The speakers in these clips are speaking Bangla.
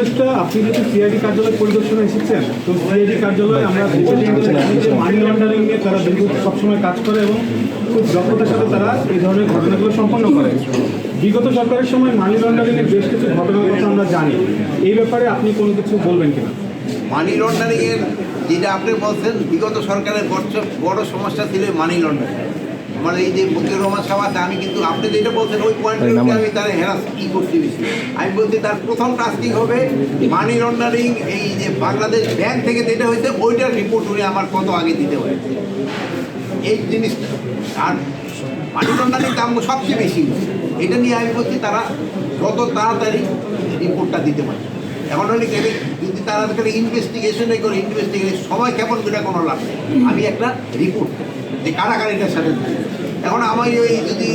উপদেষ্টা, আপনি যেহেতু সিআইডি কার্যালয় পরিদর্শনে এসেছেন, তো সিআইডি কার্যালয়ে আমরা মানি লন্ডারিং নিয়ে তারা দীর্ঘ সবসময় কাজ করে এবং খুব দক্ষতার সাথে তারা এই ধরনের ঘটনাগুলো সম্পন্ন করে। বিগত সরকারের সময় মানি লন্ডারিংয়ের বেশ কিছু ঘটনার কথা আমরা জানি, এই ব্যাপারে আপনি কোনো কিছু বলবেন কিনা? মানি লন্ডারিংয়ের যেটা আপনি বলছেন, বিগত সরকারের বড় সমস্যা ছিল মানি লন্ডারিং। মানে এই যে মুজিবুর রহমান সাহেব, আমি কিন্তু আপনি যেটা বলছেন ওই পয়েন্টে আমি তার হ্যারাস করতে বেশি। আমি বলছি তার প্রথম টাস্কিং হবে মানি লন্ডারিং, এই যে বাংলাদেশ ব্যাংক থেকে যেটা হয়েছে ওইটার রিপোর্ট উনি আমার কত আগে দিতে হয়েছে এই জিনিসটা। আর মানি লন্ডারিং দাম সবচেয়ে বেশি, এটা নিয়ে আমি বলছি তারা যত তাড়াতাড়ি রিপোর্টটা দিতে পারে। এখন হলে যদি তারা ইনভেস্টিগেশনে করে সময় কেমন করে কোনো লাভ নেই। আমি একটা রিপোর্ট যে কারাগারিটার সাথে, এখন আমি ওই যদি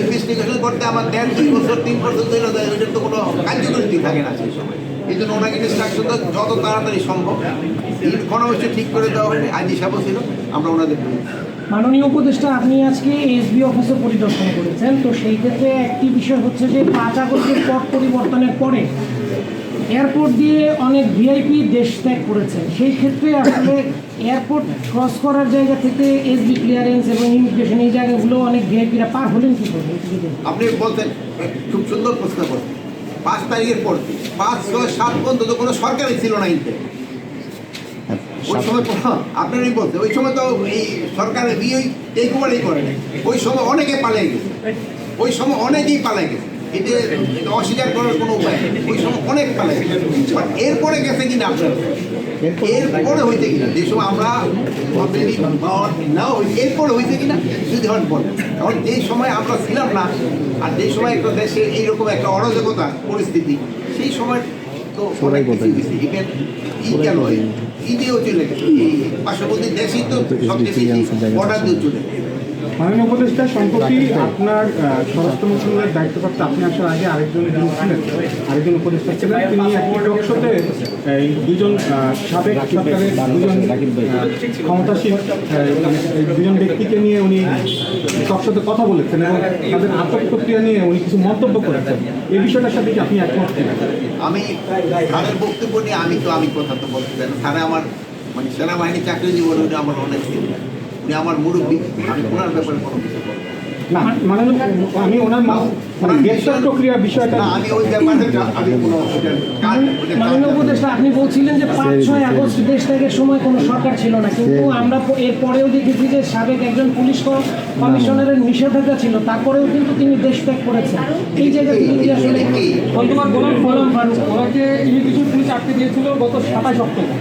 ইনভেস্টিগেশন করতে আমার 1.5-2 বছর 3 বছর ধরে যায়, ওইটার তো কোনো কার্যকরী থাকে না সেই সময়। এই জন্য ওনাকে ইনস্ট্রাকশন যত তাড়াতাড়ি সম্ভব ইনফরমেশন ঠিক করে দেওয়া হবে। আইজি সাহেব ছিল, আমরা ওনাদের মাননীয় উপদেষ্টা, আপনি আজকে এসবি অফিসে পরিদর্শন করেছেন, তো সেই ক্ষেত্রে একটি বিষয় হচ্ছে যে 5 আগস্টের পট পরিবর্তনের পরে এয়ারপোর্ট দিয়ে অনেক ভিআইপি দেশ ত্যাগ করেছে। সেই ক্ষেত্রে আসলে এয়ারপোর্ট ক্রস করার জায়গা থেকে এসবি ক্লিয়ারেন্স এবং ইমিগ্রেশন এই জায়গাগুলো অনেক ভিআইপিরা পার হলেন কী করবে? আপনি বলতেন খুব সুন্দর প্রশ্ন করতেন। 5 তারিখের পর 5, 6, 7 পর্যন্ত তো কোনো সরকারই ছিল না ইনতে। ওই সময় আপনারই বলতে ওই সময় তো এই সরকারের এই কুমারই করে নাই। ওই সময় অনেকে পালিয়ে গেছে, ওই সময় অনেকেই পালিয়ে গেছে, এটা অস্বীকার করার কোনো উপায় নেই। ওই সময় অনেক পালিয়ে গেছে। এরপরে গেছে কিনা আপনার, এরপরে হইতে কিনা যে সময় আমরা এরপরে হইতে কিনা যদি হন বলেন। কারণ যেই সময় আমরা ছিলাম না, আর যেই সময় একটা দেশে এইরকম একটা অরাজকতা পরিস্থিতি, সেই সময় তো অনেক কিছু গেছে। কেন ইডিও চলে গেছে, এই পার্শ্ববর্তী দেশেই তো সবচেয়ে বেশি অর্ডার দিয়ে চলে গেছে। মাননীয় উপদেষ্টা, সম্প্রতি আপনার স্বরাষ্ট্র মন্ত্রণালয়ের দায়িত্বপ্রাপ্ত আপনি আসার আগে আরেকজন ছিলেন, আরেকজন উপদেষ্টা ছিলেন। তিনি একটি টকশোতে এই দুজন সাবেক সরকারের দুজন ক্ষমতাসীন দুজন ব্যক্তিকে নিয়ে উনি টকশোতে কথা বলেছেন এবং তাদের আটক প্রক্রিয়া নিয়ে উনি কিছু মন্তব্য করেছেন। এই বিষয়টার সাথে কি আপনি একমত ছিলেন? আমি স্যারের বক্তব্য নিয়ে আমি কথা তো বলতে চাই না। স্যারে আমার মানে সেনাবাহিনী চাকরি জীবনে উনি আমার অনেক ছিল, উনি আমার মুরব্বী। আমি ওনার ব্যাপারে কোনো কিছু বলবো না, মানে আমি ওনার গ্রেফতার প্রক্রিয়ার বিষয়টা আমি ওই ব্যাপারে আমি কোনো মাননীয় উপদেষ্টা, আপনি বলছিলেন যে 5-6 আগস্ট দেশ ত্যাগের সময় কোনো সরকার ছিল না, কিন্তু আমরা এর পরেও দেখেছি যে সাবেক একজন পুলিশ কমিশনারের নিষেধাজ্ঞা ছিল, তারপরেও কিন্তু তিনি দেশ ত্যাগ করেছেন। এই জায়গা থেকে আসলে গোলাম ফারুক ওনাকে ইমিগ্রেশন পুলিশ আটকে দিয়েছিল গত 27 অক্টোবর,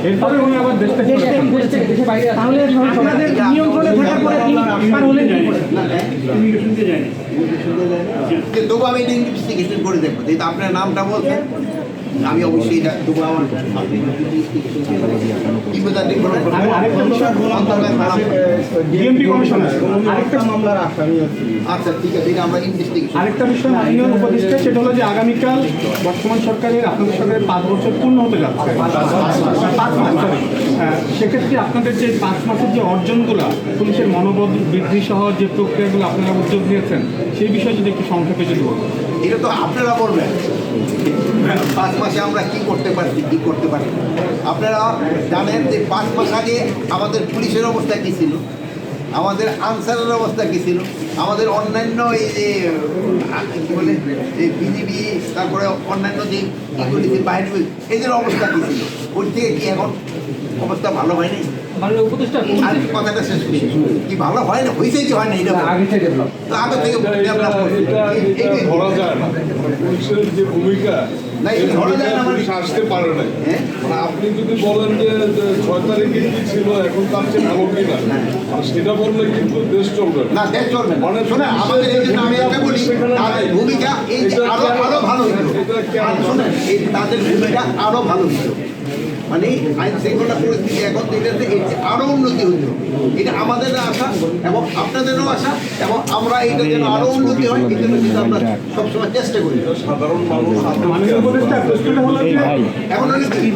এরপরে উনি আবার দেশ ত্যাগ করেছেন। তাহলে আপনাদের নিয়ন্ত্রণে থাকার পরে তিনি পার হলেন কি করে? তবু আমি এটা ইনভেস্টিগেশন করে দেখবো। যেহেতু আপনার নামটা বলছেন, আমি অবশ্যই এটা তবু আমার আচ্ছা ঠিক আছে, এটা আমরা ইনভেস্টিগেশন। আরেকটা বিষয় মাননীয় উপদেষ্টা, সেটা হলো যে আগামীকাল বর্তমান সরকারের আপনাদের সরকারের 5 বছর পূর্ণ হতে যাচ্ছে, 5 মাস। সেক্ষেত্রে আপনাদের যে 5 মাসের যে অর্জনগুলো, পুলিশের মনোবল বৃদ্ধি সহ যে প্রক্রিয়াগুলো আপনারা উদ্যোগ নিয়েছেন, সেই বিষয়ে যদি একটু সংক্ষেপে যদি বলবেন। এটা তো আপনারা বলবেন 5 মাসে আমরা কি করতে পারছি কি করতে পারি। আপনারা জানেন যে 5 মাস আগে আমাদের পুলিশের অবস্থা কী ছিল, আমাদের আনসারের অবস্থা কী ছিল, আমাদের অন্যান্য এই যে কী বলে এই বিজিবি, তারপরে অন্যান্য যে ইগুলি বাহিনী, এদের অবস্থা কী ছিল, ওর থেকে কি এখন অবস্থা ভালো হয়নি? কথাটা শেষ করি, কি ভালো হয় না, হয়েছে কি হয় না, এটা আগে থেকে ডেভেলপ ধরা যায় না পুলিশের যে ভূমিকা আসতে পারে না। আপনি যদি বলেন যে 6 তারিখে কি ছিল এখন তার চেয়ে ভালো কিনা, সেটা বললে কিন্তু দেশ চলবে না, দেশ চলবে মানে শোনেন আমাদের এই জন্য আমি একটা বলি, তাদের ভূমিকা এই যে আরো ভালো হতো, শোনেন এই তাদের ভূমিকা আরো ভালো হতো। মানে আইন শৃঙ্খলা পরিস্থিতি এখন যেটাতে আরও উন্নতি হতো, এটা আমাদের আশা এবং আপনাদেরও আশা, এবং আমরা এটা যেন আরও উন্নতি হয় এই জন্য কিন্তু আমরা সবসময় চেষ্টা করি। সাধারণ মানুষ মাননীয় উপদেষ্টা প্রশ্নটা হলো যে এখন হলে কি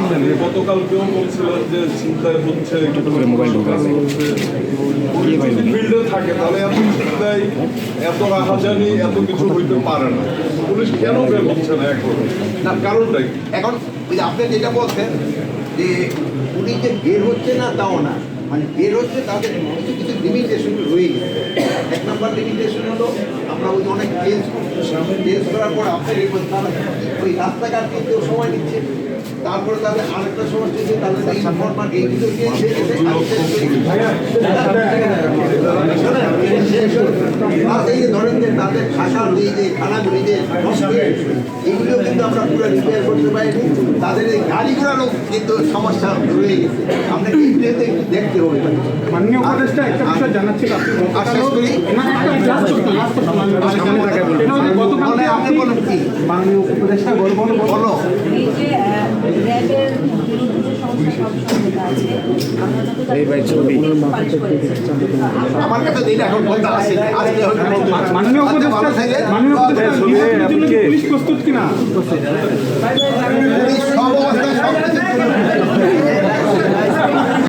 গতকাল কেউ বলছিলেন যে চিন্তায় হচ্ছে ফিল্ডে থাকে, তাহলে এত চিন্তায় এত রাহাজানি এত কিছু হইতে পারে না। পুলিশ কেন বের হচ্ছে না এখন? না, কারণটাই এখন ওই যে আপনি যেটা বলছেন যে উনি যে বের হচ্ছে না তাও না, মানে বের হচ্ছে তাদের কিছু কিছু লিমিটেশন রয়ে গেছে। এক নম্বর লিমিটেশন হলো আমরা ওই যে অনেক চেঞ্জ করার পর আপনার ওই রাস্তাঘাট করতেও সময় নিচ্ছে, তারপরে তাদের আরেকটা সমস্যা হচ্ছে তাদের এই ইনফরমার এইগুলো চেঞ্জ হয়ে গেছে। আর এই যে ধরেন যে তাদের ভাষার এই যে খানাগুলি যে এইগুলো কিন্তু আমরা পুরো রিপেয়ার করতে পারিনি, তাদের এই গাড়িগুলোরও কিন্তু সমস্যা রয়ে গেছে। আপনাকে এইগুলোতে একটু দেখতে হবে। মাননীয় উপদেষ্টা একটা বিষয় জানাচ্ছিল আপনি আর শেষ করি না, একটা last প্রশ্ন, এটা হলো গতকালকে আপনি বলুন কি মাননীয় উপদেষ্টা বলবো বলো। এই যে র্যাবের বিরুদ্ধে যে সমস্যা সবসময় আছে, আমরা তো পালিশ করেছি। আমার কাছে যেটা এখন বলতে আসছে আজকে হয়তো বলতে পারছি। মাননীয় আচ্ছা, ভালো উপদেষ্টা থাকেন। মাননীয় উপদেষ্টা পুলিশ প্রস্তুত কিনা